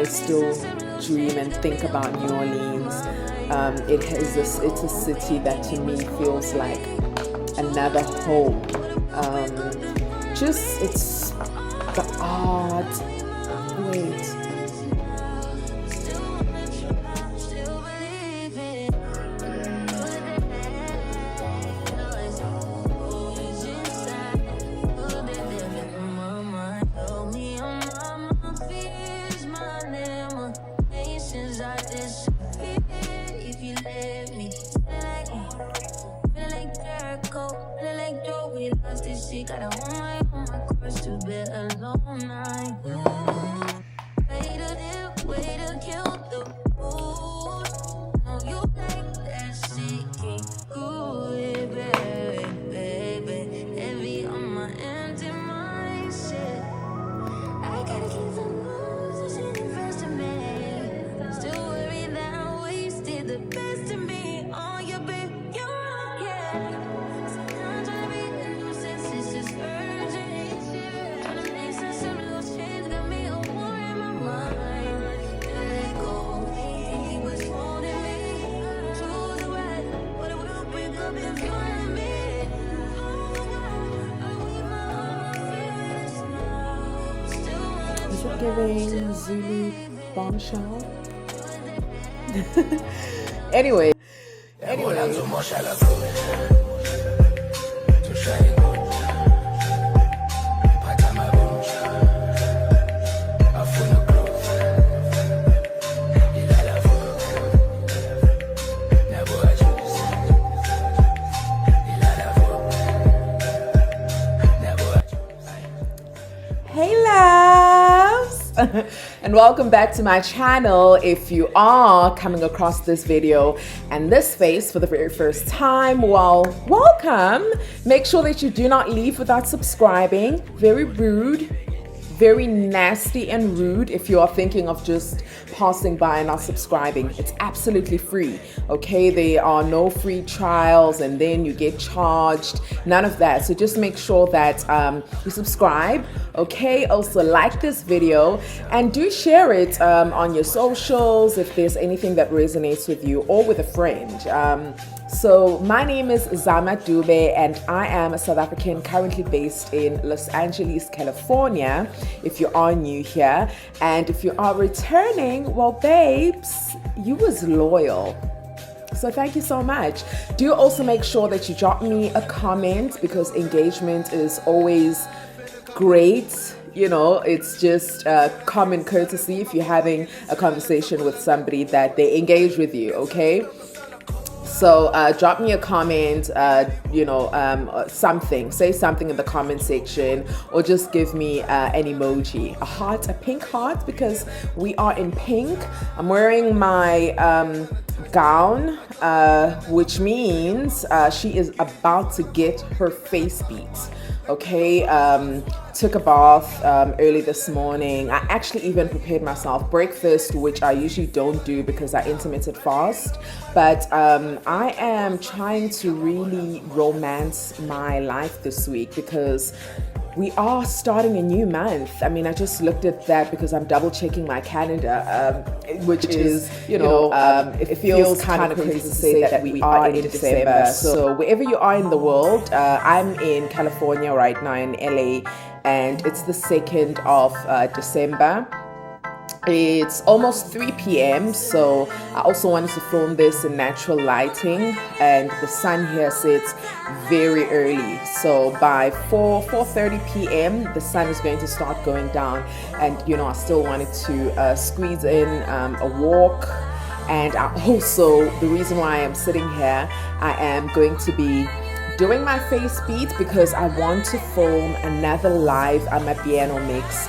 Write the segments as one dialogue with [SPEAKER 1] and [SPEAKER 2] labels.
[SPEAKER 1] still dream and think about New Orleans. It's a city that to me feels like another home. It's the art. Wait. Giving Zulu bombshell. Anyway. And welcome back to my channel. If you are coming across this video and this face for the very first time, well, welcome. Make sure that you do not leave without subscribing. Very rude, very nasty and rude if you are thinking of just passing by and not subscribing. It's absolutely free, okay? There are no free trials and then you get charged, none of that. So just make sure that you subscribe, okay? Also like this video and do share it on your socials if there's anything that resonates with you or with a friend. So my name is Zama Dube and I am a South African currently based in Los Angeles, California, if you are new here. And if you are returning, well, babes, you was loyal. So thank you so much. Do also make sure that you drop me a comment because engagement is always great. You know, it's just common courtesy if you're having a conversation with somebody that they engage with you, okay? So drop me a comment, something, say something in the comment section, or just give me an emoji, a heart, a pink heart, because we are in pink. I'm wearing my gown, which means she is about to get her face beat. Okay, took a bath early this morning. I actually even prepared myself breakfast, which I usually don't do because I intermittent fast. But I am trying to really romance my life this week because we are starting a new month. I mean, I just looked at that because I'm double checking my calendar, which is, it feels kind of crazy to say that we are in December. So wherever you are in the world, I'm in California right now in LA, and it's the 2nd of December. It's almost 3 p.m. so I also wanted to film this in natural lighting, and the sun here sets very early, so by 4:30 p.m. the sun is going to start going down, and I still wanted to squeeze in a walk. And the reason why I'm sitting here, I am going to be doing my face beat because I want to film another live amapiano mix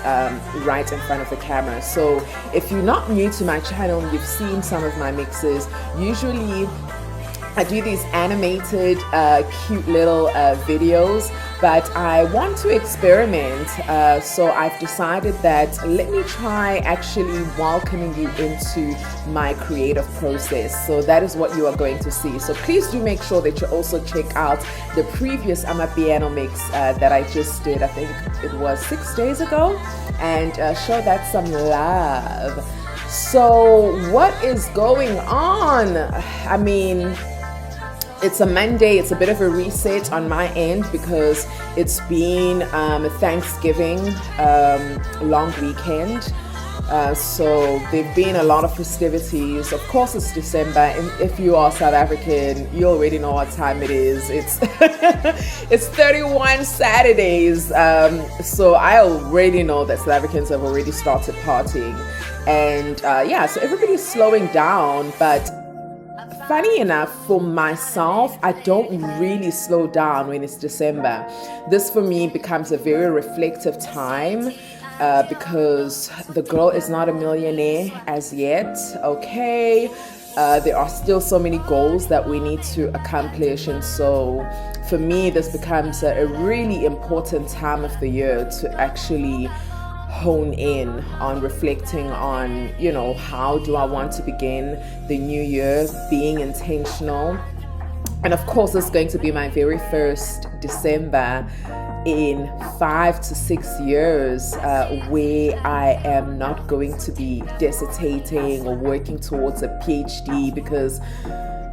[SPEAKER 1] right in front of the camera. So if you're not new to my channel, you've seen some of my mixes. Usually I do these animated cute little videos, but I want to experiment, so I've decided that let me try actually welcoming you into my creative process. So that is what you are going to see. So please do make sure that you also check out the previous amapiano mix that I just did. I think it was 6 days ago. and show that some love. So what is going on? I mean, it's a Monday. It's a bit of a reset on my end because it's been a Thanksgiving long weekend. So there've been a lot of festivities. Of course, it's December, and if you are South African, you already know what time it is. It's it's 31 Saturdays. So I already know that South Africans have already started partying, and yeah, so everybody's slowing down. But funny enough, for myself, I don't really slow down when it's December. This for me becomes a very reflective time. Because the girl is not a millionaire as yet, okay? There are still so many goals that we need to accomplish, and so for me this becomes a really important time of the year to actually hone in on reflecting on, you know, how do I want to begin the new year, being intentional. And of course, it's going to be my very first December in 5 to 6 years where I am not going to be dissertating or working towards a PhD, because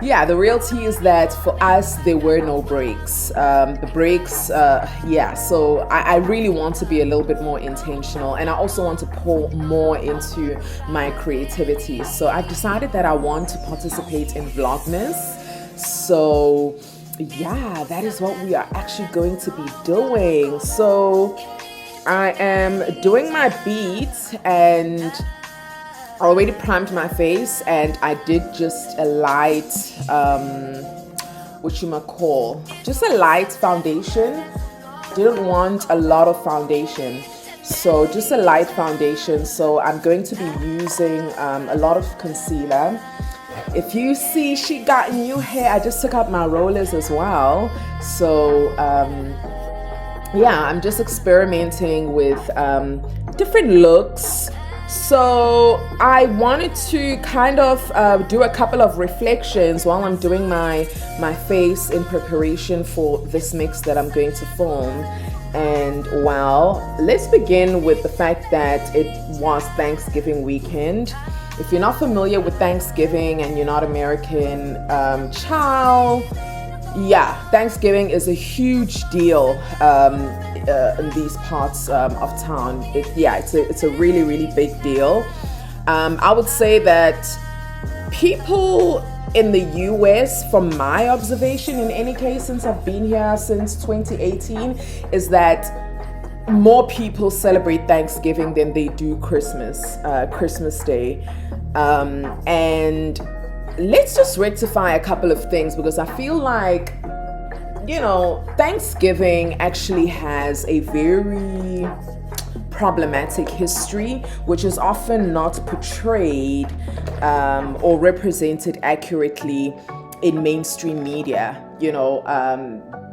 [SPEAKER 1] yeah, the reality is that for us there were no breaks. The breaks, yeah, so I really want to be a little bit more intentional, and I also want to pour more into my creativity. So I've decided that I want to participate in VLOGMAS. So yeah, that is what we are actually going to be doing. So I am doing my beats, and I already primed my face, and I did just a light just a light foundation. Didn't want a lot of foundation, so just a light foundation. So I'm going to be using a lot of concealer. If you see, she got new hair. I just took out my rollers as well. So yeah, I'm just experimenting with different looks. So I wanted to kind of do a couple of reflections while I'm doing my face in preparation for this mix that I'm going to film. And well, let's begin with the fact that it was Thanksgiving weekend. If you're not familiar with Thanksgiving and you're not American, child, yeah, Thanksgiving is a huge deal in these parts of town. It's a really, really big deal. I would say that people in the US, from my observation in any case, since I've been here since 2018, is that more people celebrate Thanksgiving than they do Christmas Day. And let's just rectify a couple of things, because I feel like, you know, Thanksgiving actually has a very problematic history, which is often not portrayed or represented accurately in mainstream media. You know,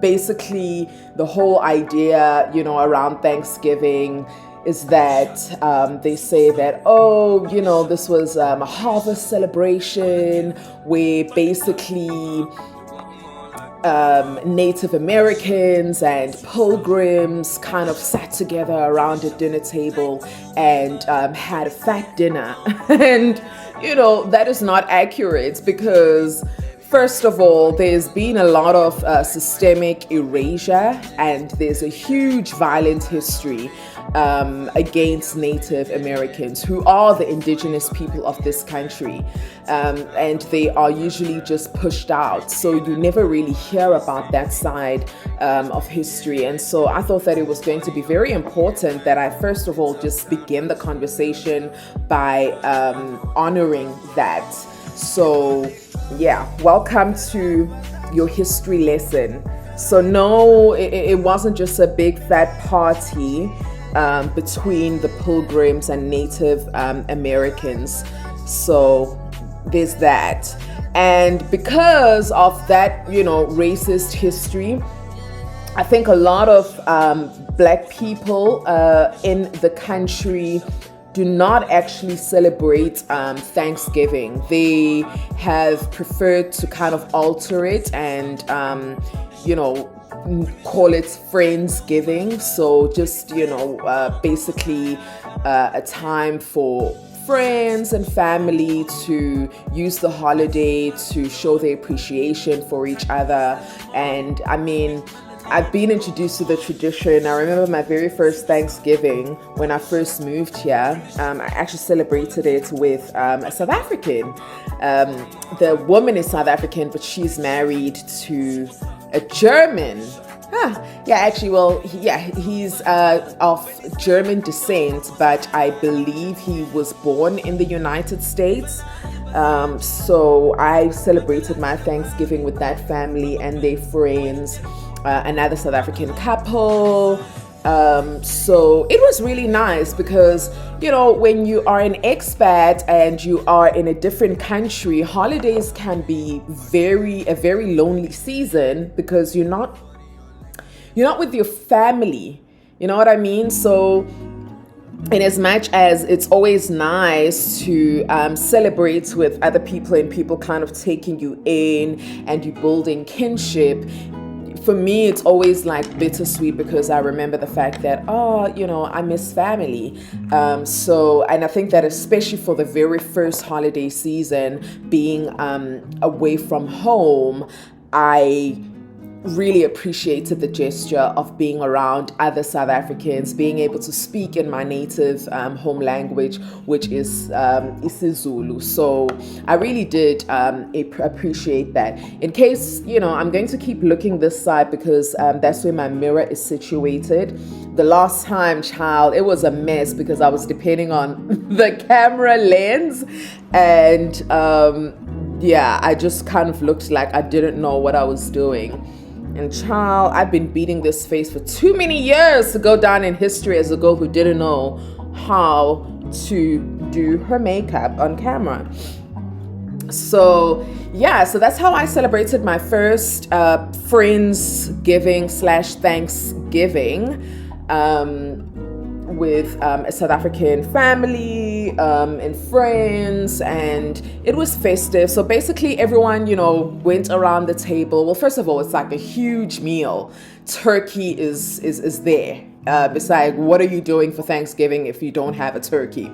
[SPEAKER 1] basically the whole idea, you know, around Thanksgiving is that they say that, oh, you know, this was a harvest celebration where basically Native Americans and pilgrims kind of sat together around a dinner table and had a fat dinner. And, you know, that is not accurate, because first of all, there's been a lot of systemic erasure, and there's a huge violent history against Native Americans, who are the indigenous people of this country, and they are usually just pushed out. So you never really hear about that side of history. And so I thought that it was going to be very important that I first of all just begin the conversation by honoring that. So yeah, welcome to your history lesson. So no, it wasn't just a big fat party between the pilgrims and Native Americans. So there's that. And because of that, you know, racist history, I think a lot of Black people in the country do not actually celebrate Thanksgiving. They have preferred to kind of alter it and, you know, call it Friendsgiving. So just, you know, basically a time for friends and family to use the holiday to show their appreciation for each other. And I mean, I've been introduced to the tradition. I remember my very first Thanksgiving when I first moved here. I actually celebrated it with a South African. The woman is South African, but she's married to a German. He's of German descent, but I believe he was born in the United States. So I celebrated my Thanksgiving with that family and their friends. Another South African couple. So it was really nice because, you know, when you are an expat and you are in a different country, holidays can be a very lonely season because you're not with your family. You know what I mean? So in as much as it's always nice to celebrate with other people and people kind of taking you in and you building kinship, for me, it's always like bittersweet because I remember the fact that, I miss family. And I think that especially for the very first holiday season, being away from home, I really appreciated the gesture of being around other South Africans, being able to speak in my native home language, which is isiZulu. So I really did appreciate that. In case, I'm going to keep looking this side because that's where my mirror is situated. The last time, child, it was a mess because I was depending on the camera lens and I just kind of looked like I didn't know what I was doing. And child, I've been beating this face for too many years to go down in history as a girl who didn't know how to do her makeup on camera. So that's how I celebrated my first Friendsgiving / Thanksgiving with a South African family and friends, and it was festive. So basically everyone, went around the table. Well, first of all, it's like a huge meal. Turkey is there. Besides, what are you doing for Thanksgiving if you don't have a turkey?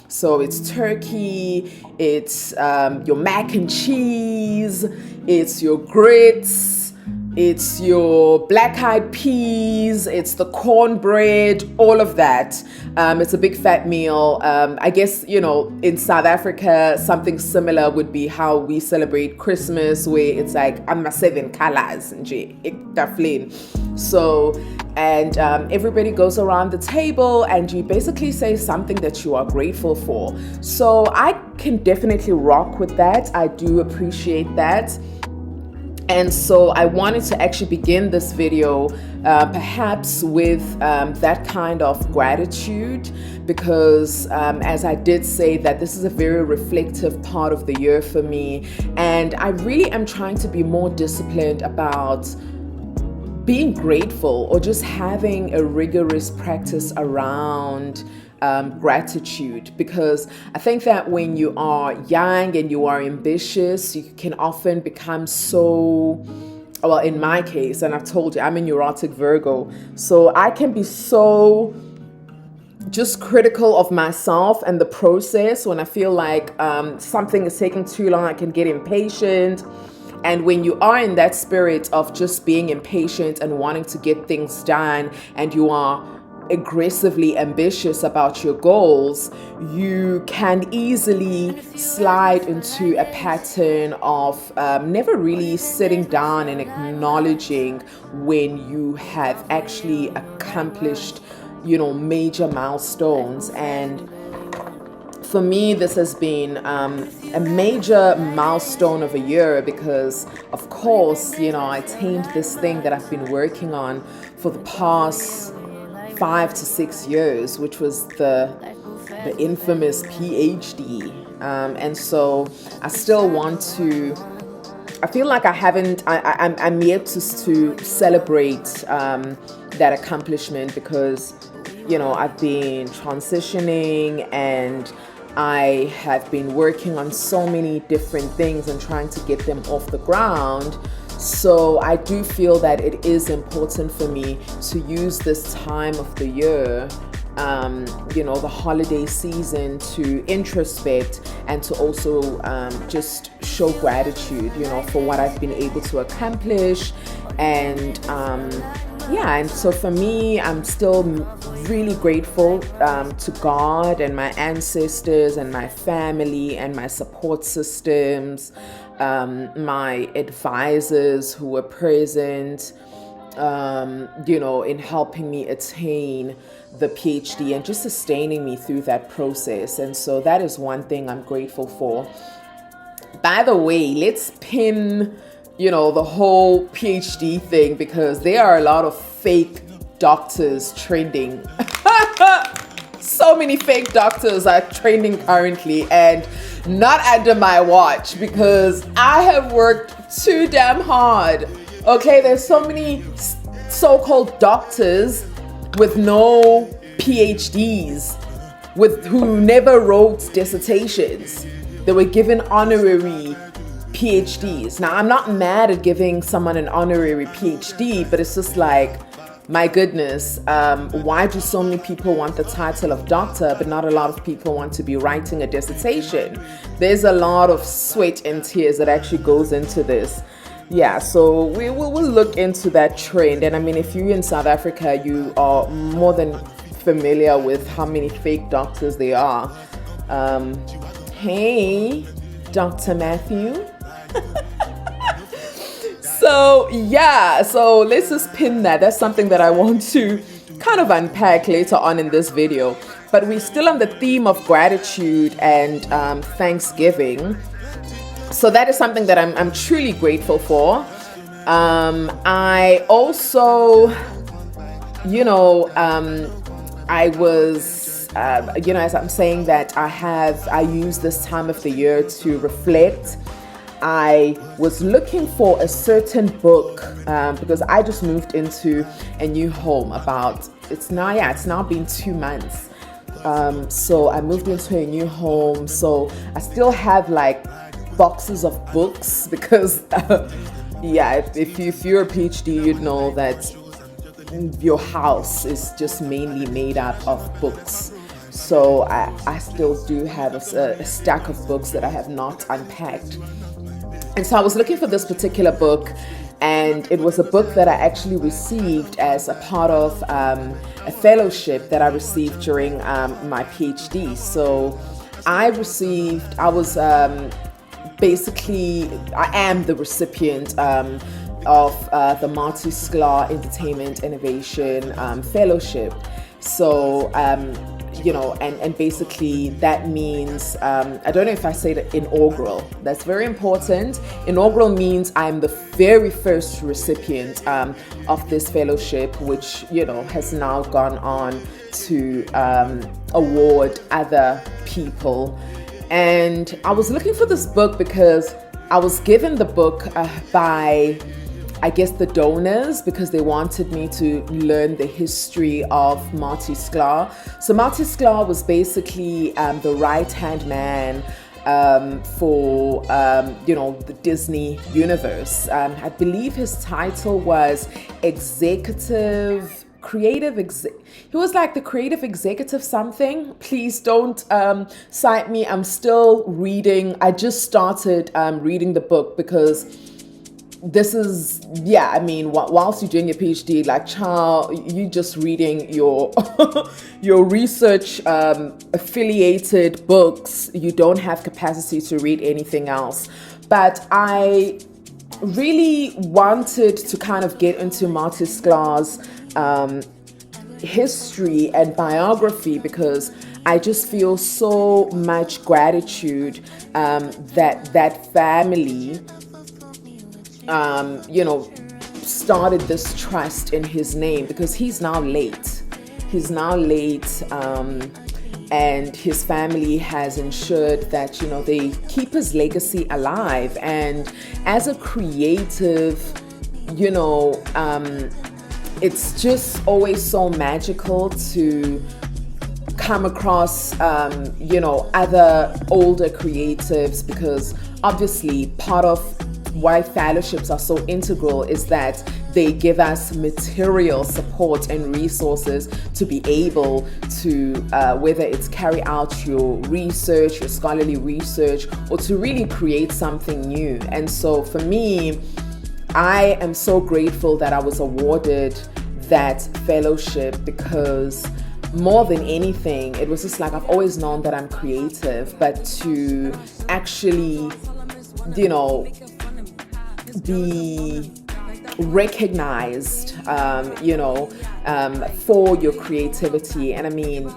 [SPEAKER 1] So it's turkey, it's your mac and cheese, it's your grits, it's your black-eyed peas, it's the cornbread, all of that. It's a big fat meal. I guess, in South Africa, something similar would be how we celebrate Christmas, where it's like, I'm 7 colors. So, and everybody goes around the table and you basically say something that you are grateful for. So I can definitely rock with that. I do appreciate that. And so I wanted to actually begin this video perhaps with that kind of gratitude because as I did say that this is a very reflective part of the year for me, and I really am trying to be more disciplined about being grateful or just having a rigorous practice around gratitude, because I think that when you are young and you are ambitious, you can often become so, well, in my case, and I've told you, I'm a neurotic Virgo, so I can be so just critical of myself and the process. When I feel like something is taking too long, I can get impatient. And when you are in that spirit of just being impatient and wanting to get things done, and you are aggressively ambitious about your goals, you can easily slide into a pattern of never really sitting down and acknowledging when you have actually accomplished, major milestones. And for me, this has been a major milestone of a year because, of course, I attained this thing that I've been working on for the past 5 to 6 years, which was the infamous PhD. And so I still want to, I feel like I'm yet to celebrate that accomplishment because, I've been transitioning and I have been working on so many different things and trying to get them off the ground. So I do feel that it is important for me to use this time of the year you know, the holiday season to introspect and to also just show gratitude, you know, for what I've been able to accomplish. And yeah, and so for me, I'm still really grateful to God and my ancestors and my family and my support systems, my advisors who were present, you know, in helping me attain the PhD and just sustaining me through that process. And so that is one thing I'm grateful for. By the way, let's pin, you know, the whole PhD thing, because there are a lot of fake doctors trending. So many fake doctors are trending currently, and not under my watch, because I have worked too damn hard. Okay, there's so many so-called doctors with no PhDs, who never wrote dissertations. They were given honorary PhDs. Now, I'm not mad at giving someone an honorary PhD, but it's just like, my goodness, why do so many people want the title of doctor, but not a lot of people want to be writing a dissertation? There's a lot of sweat and tears that actually goes into this. Yeah, so we'll look into that trend. And I mean, if you're in South Africa, you are more than familiar with how many fake doctors there are. Hey, Dr. Matthew. So yeah, so let's just pin that. That's something that I want to kind of unpack later on in this video. But we're still on the theme of gratitude and Thanksgiving. So that is something that I'm truly grateful for. I also, you know, I was, you know, as I'm saying that I use this time of the year to reflect. I was looking for a certain book because I just moved into a new home it's now been 2 months. So I moved into a new home. So I still have like boxes of books because yeah, if you're a PhD, you'd know that your house is just mainly made up of books. So I still do have a stack of books that I have not unpacked. And so I was looking for this particular book, and it was a book that I actually received as a part of a fellowship that I received during my PhD. So I am the recipient of the Marty Sklar Entertainment Innovation Fellowship. So you know, and basically that means, I don't know if I say that inaugural. That's very important. Inaugural means I'm the very first recipient of this fellowship, which, you know, has now gone on to award other people. And I was looking for this book because I was given the book by, I guess, the donors, because they wanted me to learn the history of Marty Sklar. So Marty Sklar was basically the right-hand man for, you know, the Disney universe. I believe his title was he was like the creative executive something. Please don't cite me. I'm still reading. I just started reading the book because this is, yeah, I mean, whilst you're doing your PhD, like, child, you just reading your your research affiliated books. You don't have capacity to read anything else. But I really wanted to kind of get into Marty Sklar's history and biography, because I just feel so much gratitude that family you know, started this trust in his name, because he's now late. And his family has ensured that, you know, they keep his legacy alive. And as a creative, you know, it's just always so magical to come across, you know, other older creatives, because obviously part of why fellowships are so integral is that they give us material support and resources to be able to, whether it's carry out your research, your scholarly research, or to really create something new. And so for me, I am so grateful that I was awarded that fellowship, because more than anything, it was just like, I've always known that I'm creative, but to actually, you know, be recognized, for your creativity. And I mean,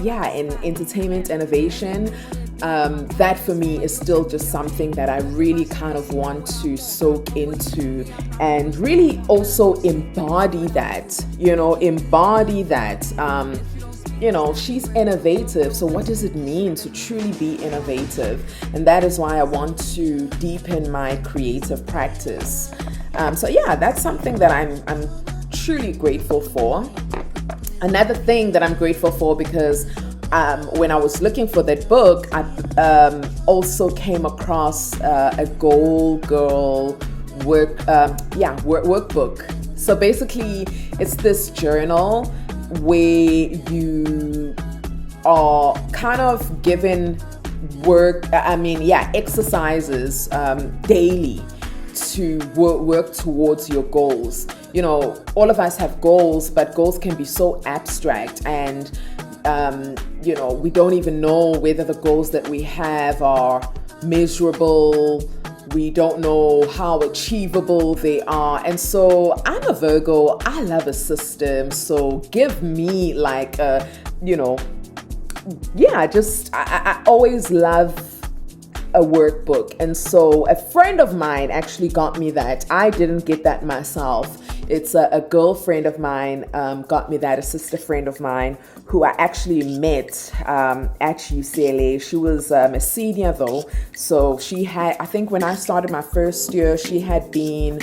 [SPEAKER 1] yeah, in entertainment innovation, that for me is still just something that I really kind of want to soak into and really also embody that. She's innovative. So what does it mean to truly be innovative? And that is why I want to deepen my creative practice. So yeah, that's something that I'm truly grateful for. Another thing that I'm grateful for, because when I was looking for that book, I also came across a Goal Girl workbook. So basically, it's this journal where you are kind of given exercises daily to work towards your goals. All of us have goals, but goals can be so abstract, and we don't even know whether the goals that we have are measurable. We don't know how achievable they are. And so I'm a Virgo. I love a system. So give me like I always love a workbook. And so a friend of mine actually got me that. I didn't get that myself. It's a girlfriend of mine got me that, a sister friend of mine who I actually met at UCLA. She was a senior though. So she had, I think when I started my first year, she had been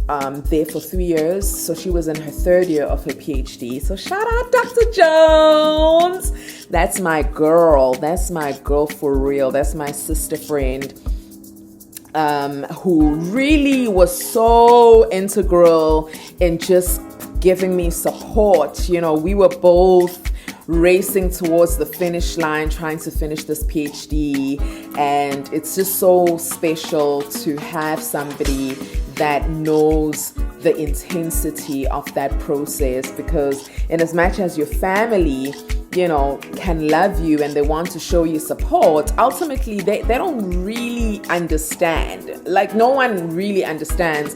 [SPEAKER 1] there for 3 years. So she was in her third year of her PhD. So shout out Dr. Jones. That's my girl. That's my girl for real. That's my sister friend. Who really was so integral in just giving me support. We were both racing towards the finish line, trying to finish this PhD, and it's just so special to have somebody that knows the intensity of that process, because in as much as your family can love you and they want to show you support, ultimately they don't really understand. Like, no one really understands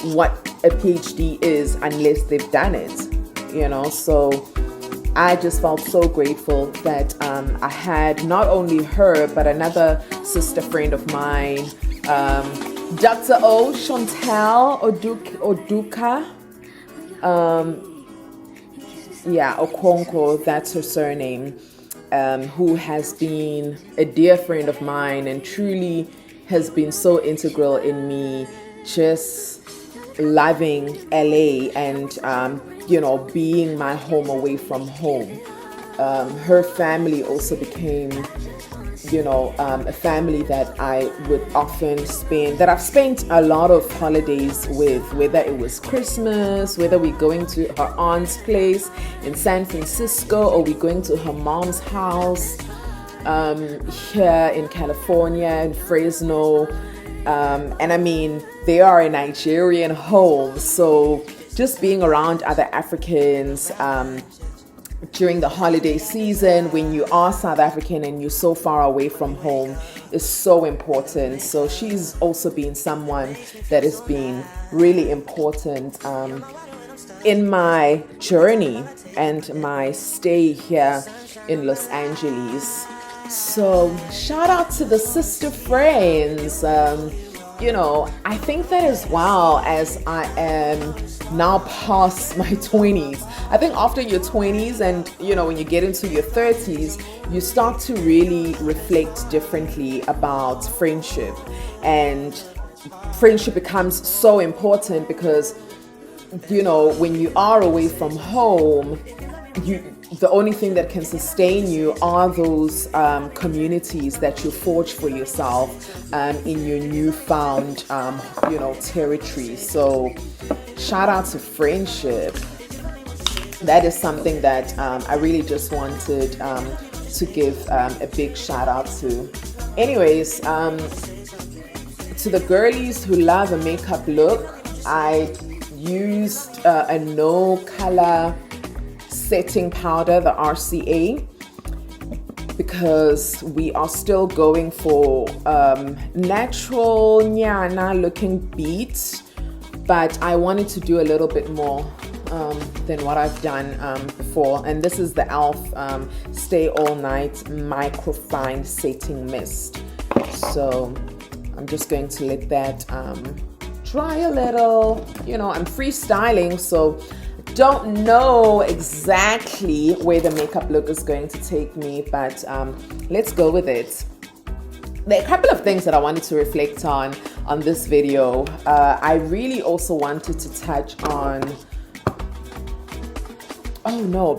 [SPEAKER 1] what a PhD is unless they've done it, so I just felt so grateful that I had not only her, but another sister friend of mine, Dr. O. Chantal Oduka, Okonkwo, that's her surname, who has been a dear friend of mine and truly has been so integral in me just loving LA and, being my home away from home. Her family also became, a family that I would often that I've spent a lot of holidays with, whether it was Christmas, whether we're going to her aunt's place in San Francisco, or we're going to her mom's house here in California, in Fresno. And I mean, they are a Nigerian home, so just being around other Africans during the holiday season, when you are South African and you're so far away from home, is so important. So she's also been someone that has been really important in my journey and my stay here in Los Angeles. So shout out to the sister friends. I think that as well, as I am now past my 20s. I think after your 20s and, when you get into your 30s, you start to really reflect differently about friendship. And friendship becomes so important because, when you are away from home, the only thing that can sustain you are those communities that you forge for yourself in your newfound, territory. So shout out to friendship. That is something that I really just wanted to give a big shout out to. Anyways, to the girlies who love a makeup look, I used a no color setting powder, the RCA, because we are still going for natural nyana looking beads, but I wanted to do a little bit more than what I've done before. And this is the e.l.f. Stay All Night Microfine Setting Mist. So I'm just going to let that dry a little. I'm freestyling, so don't know exactly where the makeup look is going to take me, but let's go with it. There are a couple of things that I wanted to reflect on this video. I really also wanted to touch on,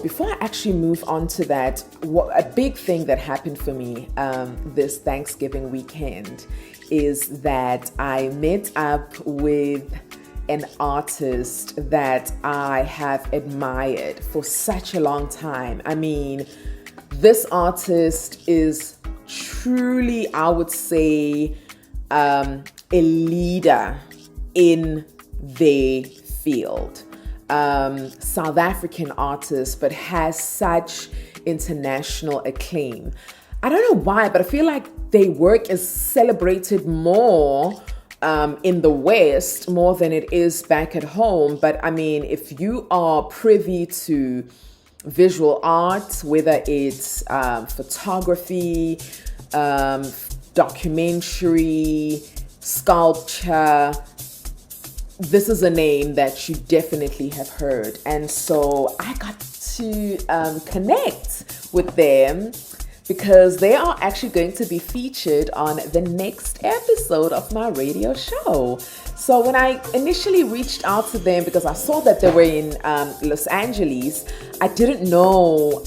[SPEAKER 1] before I actually move on to that, a big thing that happened for me this Thanksgiving weekend is that I met up with an artist that I have admired for such a long time. I mean, this artist is truly, I would say, a leader in their field. South African artist, but has such international acclaim. I don't know why, but I feel like their work is celebrated more in the West more than it is back at home. But I mean, if you are privy to visual art, whether it's photography, documentary, sculpture, this is a name that you definitely have heard. And so I got to connect with them because they are actually going to be featured on the next episode of my radio show. So when I initially reached out to them, because I saw that they were in Los Angeles, I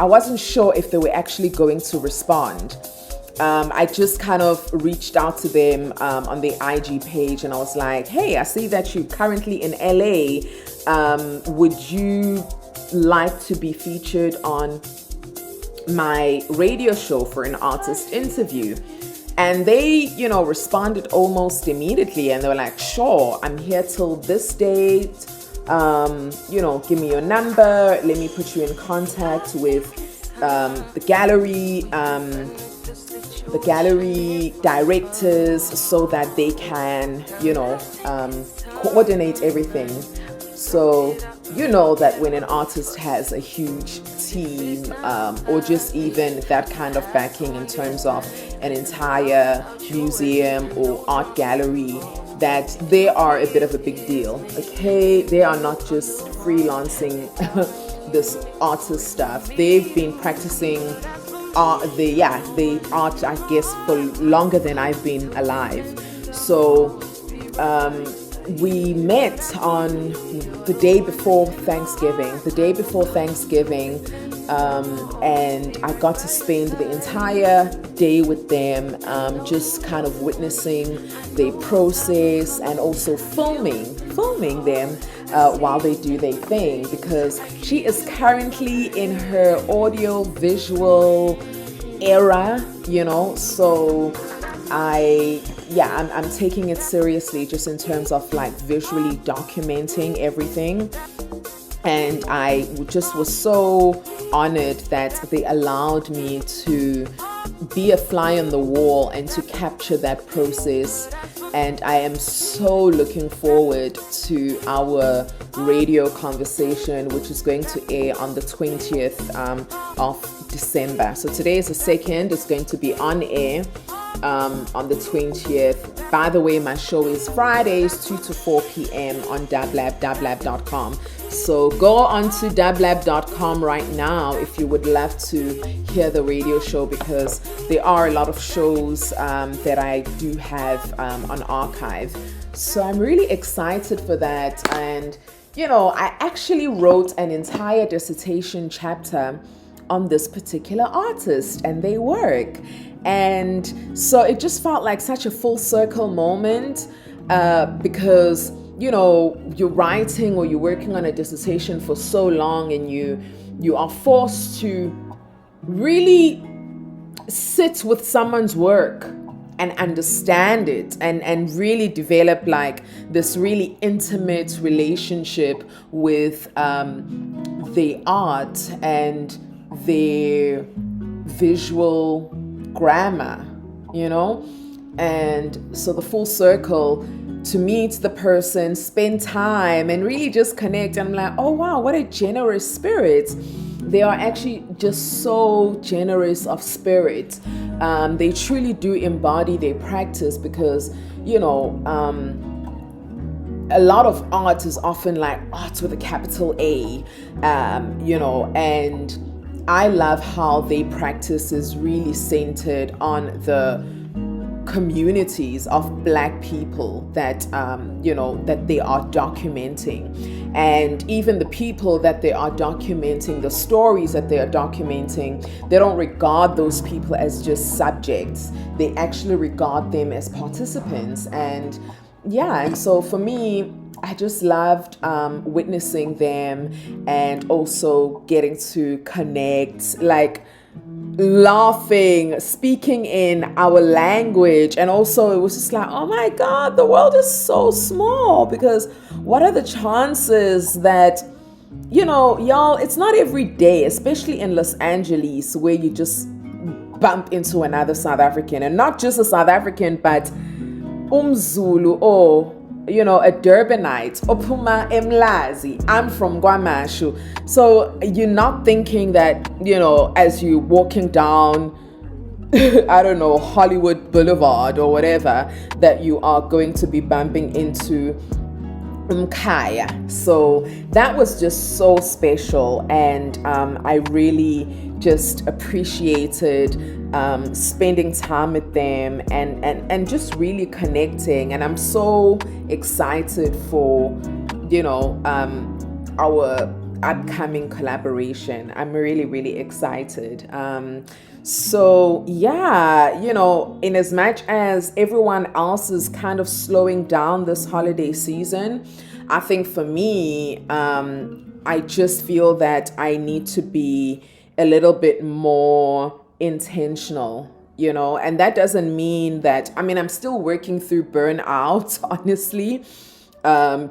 [SPEAKER 1] wasn't sure if they were actually going to respond. I just kind of reached out to them on the IG page, and I was like, hey, I see that you're currently in LA. Would you like to be featured on my radio show for an artist interview? And they, responded almost immediately, and they were like, sure, I'm here till this date. Give me your number. Let me put you in contact with the gallery directors so that they can, coordinate everything. So that when an artist has a huge team or just even that kind of backing in terms of an entire museum or art gallery, that they are a bit of a big deal. Okay, they are not just freelancing this artist stuff. They've been practicing the art, I guess, for longer than I've been alive. So we met on the day before Thanksgiving, and I got to spend the entire day with them, just kind of witnessing the process and also filming them while they do their thing, because she is currently in her audio visual era, so I'm taking it seriously just in terms of like visually documenting everything. And I just was so honored that they allowed me to be a fly on the wall and to capture that process. And I am so looking forward to our radio conversation, which is going to air on the 20th of December. So today is the 2nd. It's going to be on air on the 20th. By the way, my show is Fridays 2 to 4 p.m. on dublab.com. So go on to dublab.com right now if you would love to hear the radio show, because there are a lot of shows that I do have on archive. So I'm really excited for that. And I actually wrote an entire dissertation chapter on this particular artist and their work. And so it just felt like such a full circle moment, because, you know, you're writing or you're working on a dissertation for so long, and you are forced to really sit with someone's work and understand it, and really develop like this really intimate relationship with the art and their visual grammar, you know. And so the full circle, to meet the person, spend time, and really just connect. And I'm like, oh wow, what a generous spirit. They are actually just so generous of spirit. They truly do embody their practice, because, you know, a lot of art is often like art with a capital A, you know, and I love how they practice is really centered on the communities of Black people that you know, that they are documenting. And even the people that they are documenting, the stories that they are documenting, they don't regard those people as just subjects. They actually regard them as participants. And yeah, and so for me, I just loved witnessing them, and also getting to connect, like laughing, speaking in our language. And also it was just like, oh my God, the world is so small, because what are the chances that, you know, y'all, it's not every day, especially in Los Angeles, where you just bump into another South African, and not just a South African, but Zulu, or, you know, a Durbanite, Opuma Emlazi, I'm from Guamashu. So you're not thinking that, you know, as you're walking down, I don't know, Hollywood Boulevard or whatever, that you are going to be bumping into Mkaya. So that was just so special, and I really just appreciated spending time with them, and just really connecting. And I'm so excited for, you know, our upcoming collaboration. I'm really, really excited. So yeah, you know, in as much as everyone else is kind of slowing down this holiday season, I think for me, I just feel that I need to be a little bit more intentional, you know. And that doesn't mean that, I mean, I'm still working through burnout, honestly,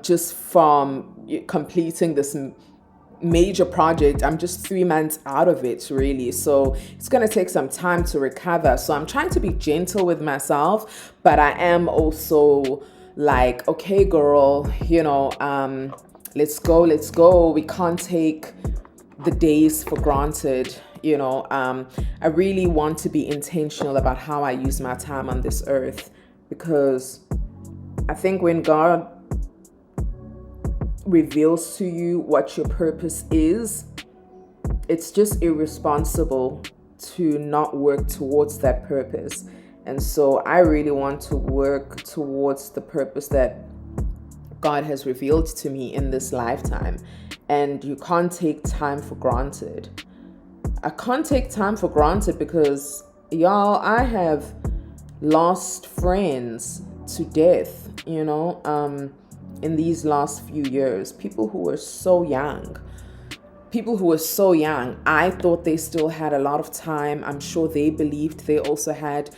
[SPEAKER 1] just from completing this major project. I'm just 3 months out of it, really. So it's going to take some time to recover. So I'm trying to be gentle with myself, but I am also like, okay, girl, you know, let's go. We can't take the days for granted. You know, I really want to be intentional about how I use my time on this earth, because I think when God reveals to you what your purpose is, it's just irresponsible to not work towards that purpose. And so I really want to work towards the purpose that God has revealed to me in this lifetime. And you can't take time for granted. I can't take time for granted, because y'all, I have lost friends to death, you know, in these last few years. People who were so young. I thought they still had a lot of time. I'm sure they believed they also had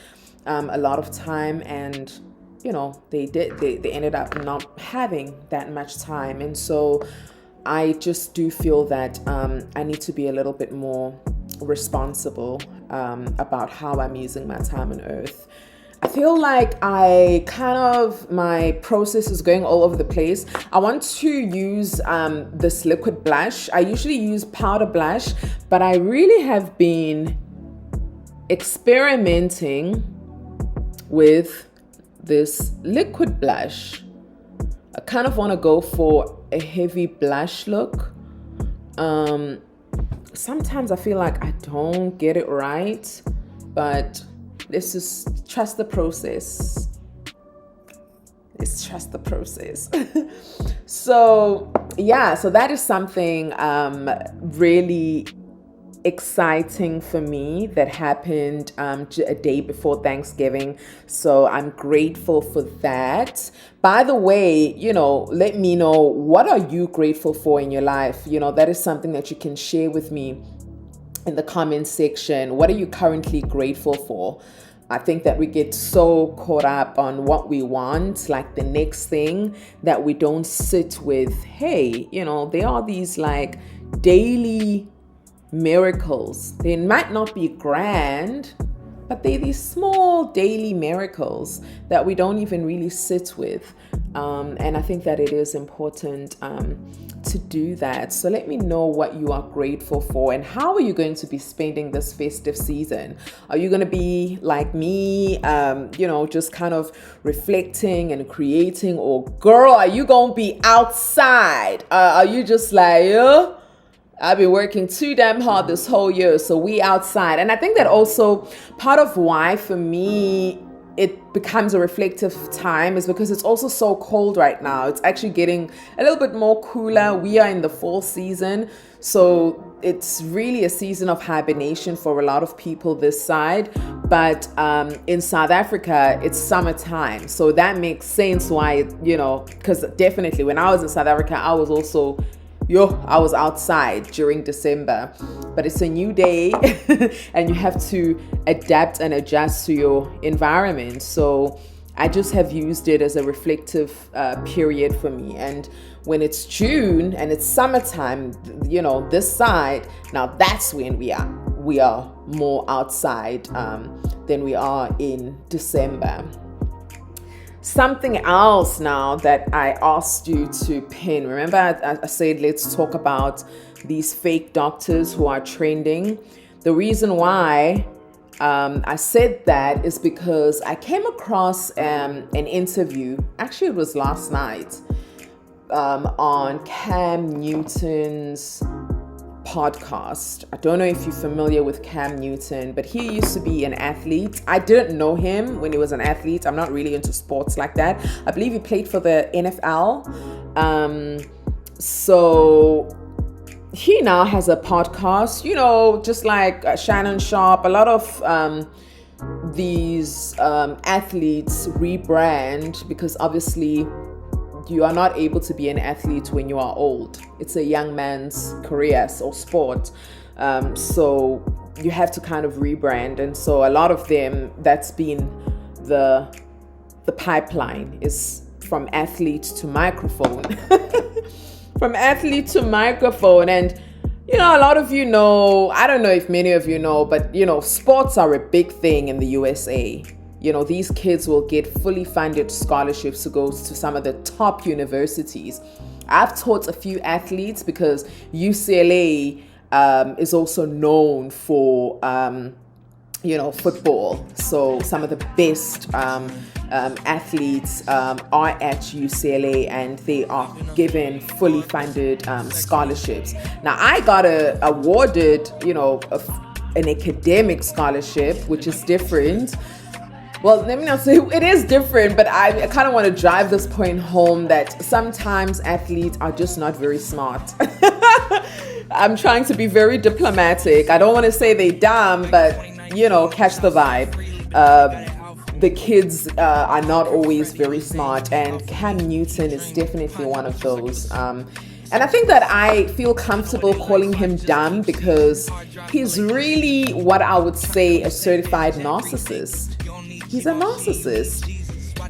[SPEAKER 1] a lot of time, and you know, they ended up not having that much time. And so I just do feel that I need to be a little bit more responsible about how I'm using my time on earth. I feel like my process is going all over the place. I want to use this liquid blush. I usually use powder blush, but I really have been experimenting with this liquid blush. I kind of want to go for a heavy blush look. Sometimes I feel like I don't get it right, but let's just trust the process. So yeah, so that is something really exciting for me that happened a day before Thanksgiving. So I'm grateful for that. By the way, let me know, what are you grateful for in your life? That is something that you can share with me in the comment section. What are you currently grateful for? I think that we get so caught up on what we want, like the next thing, that we don't sit with, hey, there are these like daily miracles. They might not be grand, but they're these small daily miracles that we don't even really sit with. And I think that it is important to do that. So let me know what you are grateful for, and how are you going to be spending this festive season? Are you going to be like me, just kind of reflecting and creating, or girl, are you going to be outside? Are you just like, I've been working too damn hard this whole year, so we outside? And I think that also part of why for me it becomes a reflective time is because it's also so cold right now. It's actually getting a little bit more cooler. We are in the fall season, so it's really a season of hibernation for a lot of people this side. But in South Africa, it's summertime, so that makes sense why, because definitely when I was in South Africa, I was also I was outside during December. But it's a new day and you have to adapt and adjust to your environment. So I just have used it as a reflective period for me. And when it's June and it's summertime, this side, now that's when we are more outside than we are in December. Something else now that I asked you to pin. Remember, I said let's talk about these fake doctors who are trending. The reason why I said that is because I came across an interview. Actually, it was last night on Cam Newton's podcast. I don't know if you're familiar with Cam Newton, but he used to be an athlete. I didn't know him when he was an athlete. I'm not really into sports like that. I believe he played for the NFL. So he now has a podcast, just like Shannon Sharp. A lot of these athletes rebrand because obviously you are not able to be an athlete when you are old. It's a young man's career or sport. So you have to kind of rebrand. And so a lot of them, that's been the pipeline, is from athlete to microphone. From athlete to microphone. And, a lot of I don't know if many of you know, but, sports are a big thing in the USA. These kids will get fully funded scholarships to go to some of the top universities. I've taught a few athletes because UCLA is also known for, football. So some of the best athletes are at UCLA, and they are given fully funded scholarships. Now, I got awarded, an academic scholarship, which is different. Well, let me not say it is different, but I kind of want to drive this point home that sometimes athletes are just not very smart. I'm trying to be very diplomatic. I don't want to say they're dumb, but, catch the vibe. The kids are not always very smart, and Cam Newton is definitely one of those. And I think that I feel comfortable calling him dumb because he's really what I would say a certified narcissist. He's a narcissist.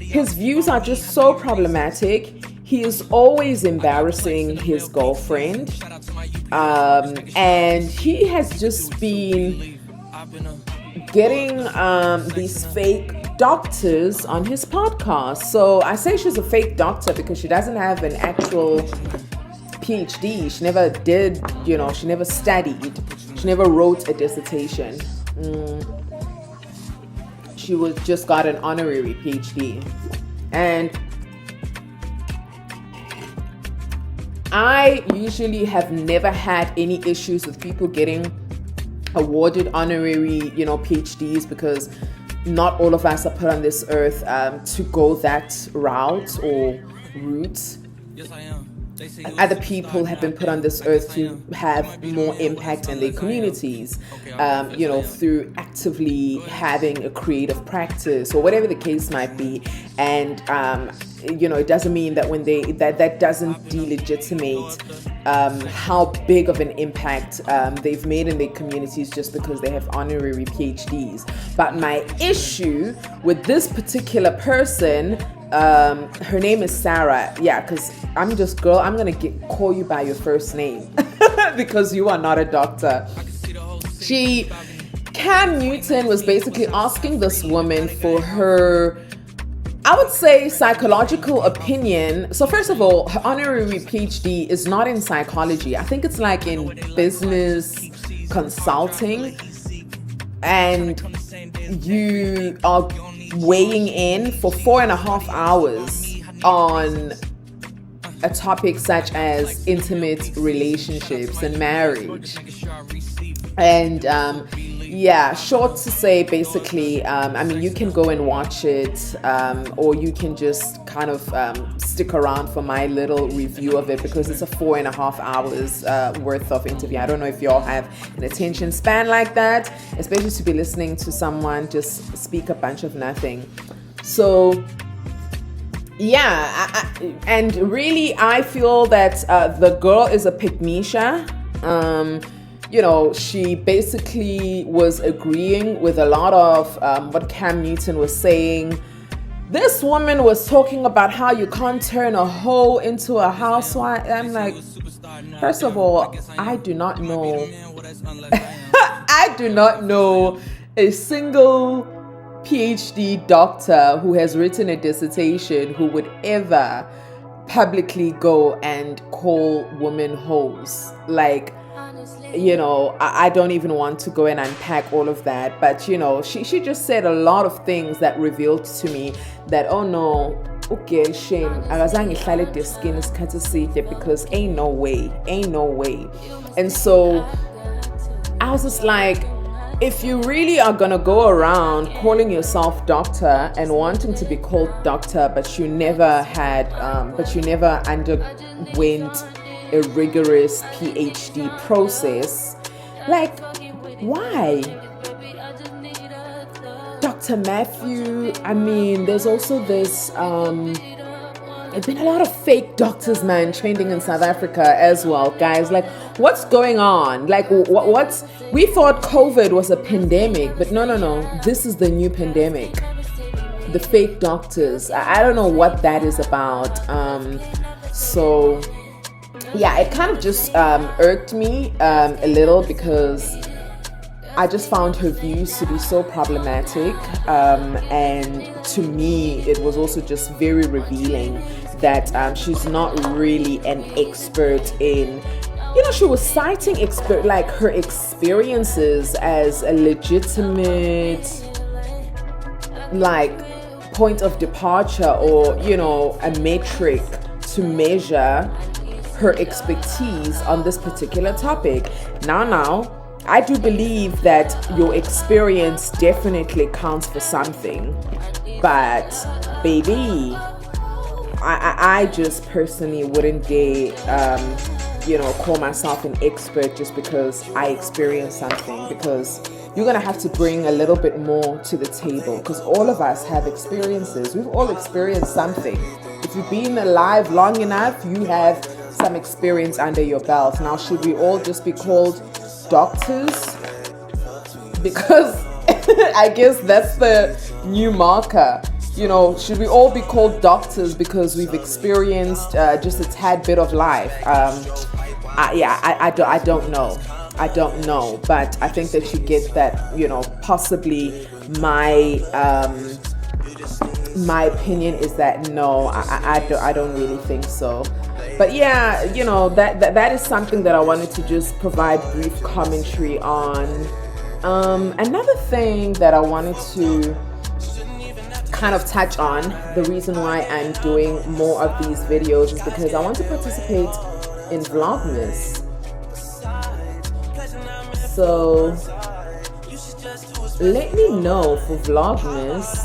[SPEAKER 1] His views are just so problematic. He is always embarrassing his girlfriend. And he has just been getting these fake doctors on his podcast. So I say she's a fake doctor because she doesn't have an actual PhD. She never did, she never studied. She never wrote a dissertation. She just got an honorary PhD. And I usually have never had any issues with people getting awarded honorary, PhDs, because not all of us are put on this earth to go that route or route.
[SPEAKER 2] Yes, I am.
[SPEAKER 1] other people have been put on this earth to have more impact in their communities, through actively having a creative practice or whatever the case might be. And it doesn't mean that when that doesn't delegitimate how big of an impact they've made in their communities just because they have honorary PhDs. But my issue with this particular person, her name is Sarah. Yeah, because I'm gonna call you by your first name because you are not a doctor. Cam Newton was basically asking this woman for her, I would say, psychological opinion. So first of all, her honorary PhD is not in psychology. I think it's like in business consulting. And you are weighing in for 4.5 hours on a topic such as intimate relationships and marriage. And short to say, basically, you can go and watch it, or you can just kind of stick around for my little review of it, because it's a 4.5 hours worth of interview. I don't know if y'all have an attention span like that, especially to be listening to someone just speak a bunch of nothing. So and really, I feel that the girl is a pygmisha. She basically was agreeing with a lot of what Cam Newton was saying. This woman was talking about how you can't turn a hoe into a housewife. I'm like, first of all, I do not know. I do not know a single PhD doctor who has written a dissertation who would ever publicly go and call women hoes. Like, I don't even want to go and unpack all of that. But, she just said a lot of things that revealed to me that, oh no, okay, shame. Because ain't no way. And so I was just like, if you really are gonna go around calling yourself doctor and wanting to be called doctor, but you never underwent a rigorous PhD process, like, why? Dr. Matthew, there's also this, there's been a lot of fake doctors, man, trending in South Africa as well, guys. Like, what's going on? Like, we thought COVID was a pandemic, but no, this is the new pandemic. The fake doctors. I don't know what that is about. So yeah, it kind of just irked me a little, because I just found her views to be so problematic, and to me it was also just very revealing that she's not really an expert in, she was citing her experiences as a legitimate point of departure, or a metric to measure her expertise on this particular topic. Now, I do believe that your experience definitely counts for something, but baby, I just personally wouldn't dare, call myself an expert just because I experienced something, because you're going to have to bring a little bit more to the table, because all of us have experiences. We've all experienced something. If you've been alive long enough, you have some experience under your belt. Now, should we all just be called doctors? Because I guess that's the new marker. Should we all be called doctors because we've experienced just a tad bit of life? I don't know. But I think that you get that, possibly my opinion is that no, I don't really think so. But yeah, that is something that I wanted to just provide brief commentary on. Another thing that I wanted to kind of touch on, the reason why I'm doing more of these videos, is because I want to participate in Vlogmas. So let me know for Vlogmas,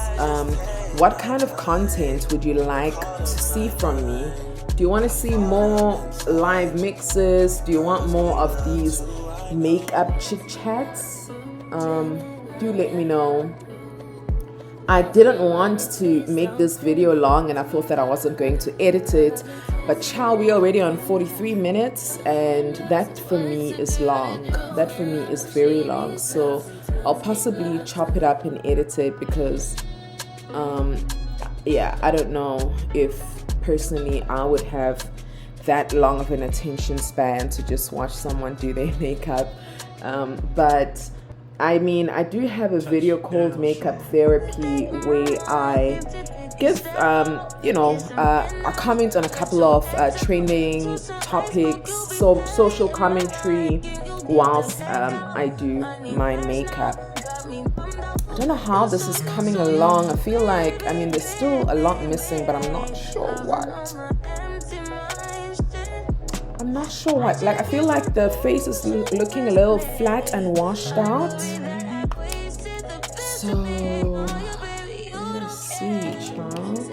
[SPEAKER 1] what kind of content would you like to see from me? Do you want to see more live mixes? Do you want more of these makeup chit chats? Do let me know. I didn't want to make this video long, and I thought that I wasn't going to edit it, but child, we're already on 43 minutes, and that for me is long. That for me is very long. So I'll possibly chop it up and edit it because yeah, I don't know if personally I would have that long of an attention span to just watch someone do their makeup. But I mean, I do have a video called Makeup Therapy where I give, you know, a comment on a couple of trending topics, so social commentary whilst I do my makeup. I don't know how this is coming along. I feel like, I mean, there's still a lot missing, but I'm not sure what. I'm not sure what. Like, I feel like the face is looking a little flat and washed out. So, let's see, child.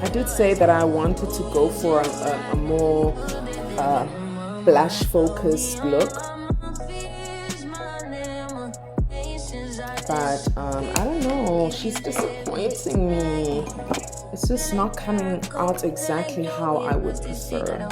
[SPEAKER 1] I did say that I wanted to go for a more blush focused look, but I don't know, she's disappointing me. It's just not coming out exactly how I would prefer.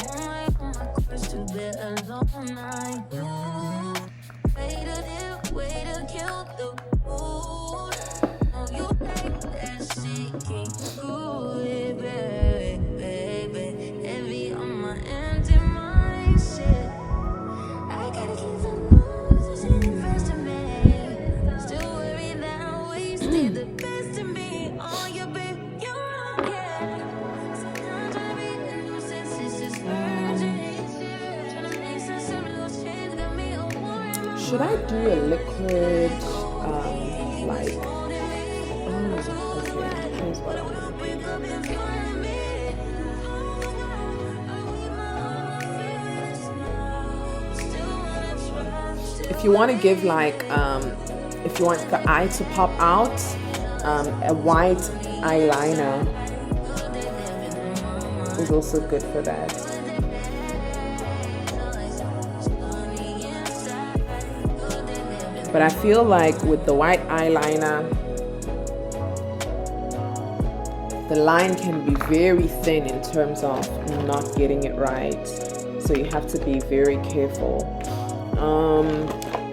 [SPEAKER 1] Should I do a liquid, like, okay, here's what I want to do. If you want to give like, if you want the eye to pop out, a white eyeliner is also good for that. But I feel like with the white eyeliner, the line can be very thin in terms of not getting it right. So you have to be very careful.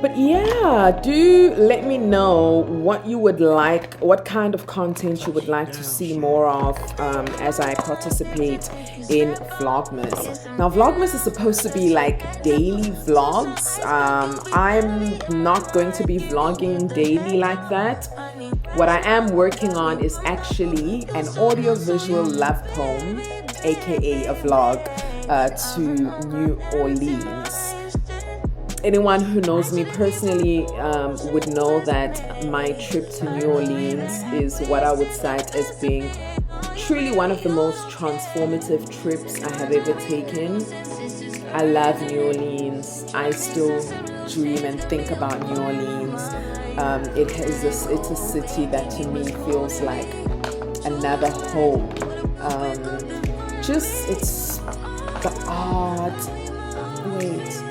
[SPEAKER 1] But yeah, do let me know what you would like, what kind of content you would like to see more of as I participate in Vlogmas. Now, Vlogmas is supposed to be like daily vlogs. I'm not going to be vlogging daily like that. What I am working on is actually an audio-visual love poem, aka a vlog, to New Orleans. Anyone who knows me personally would know that my trip to New Orleans is what I would cite as being truly one of the most transformative trips I have ever taken. I love New Orleans. I still dream and think about New Orleans. It's a city that to me feels like another home. It's the art. Wait.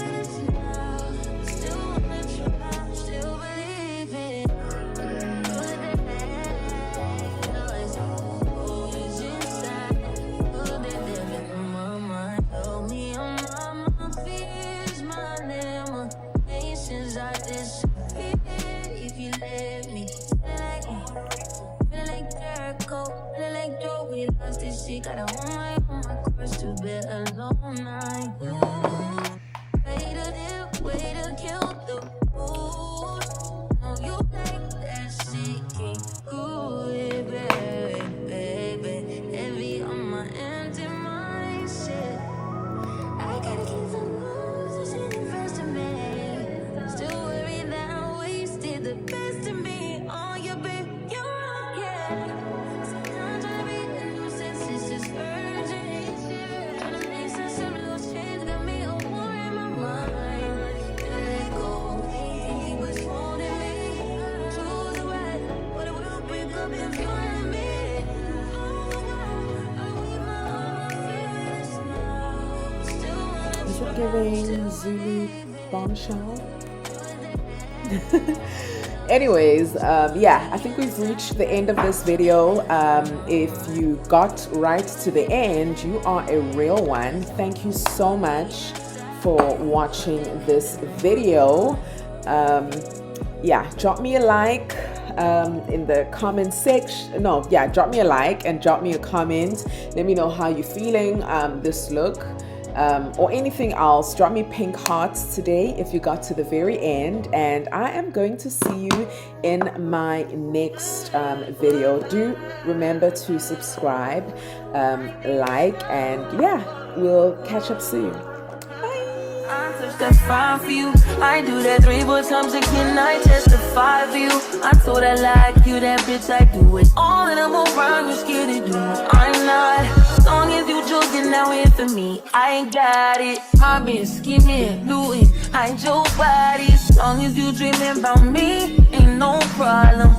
[SPEAKER 1] Is it giving Zulu bombshell? Anyways, yeah, I think we've reached the end of this video. If you got right to the end, you are a real one. Thank you so much for watching this video. Yeah, drop me a like in the comment section. No, yeah, drop me a like and drop me a comment. Let me know how you're feeling this look. Or anything else. Drop me pink hearts today if you got to the very end, and I am going to see you in my next video. Do remember to subscribe, like, and yeah, we'll catch up soon.
[SPEAKER 2] That's fine for you. I do that 3-4 times again. I testify for you. I told her like you, that bitch. I do it all, and I'm around. You scared to do it. I'm not. As long as you joking now here for me, I ain't got it. My bitch scheming, looting, hide your body. As long as you dreaming about me, ain't no problem.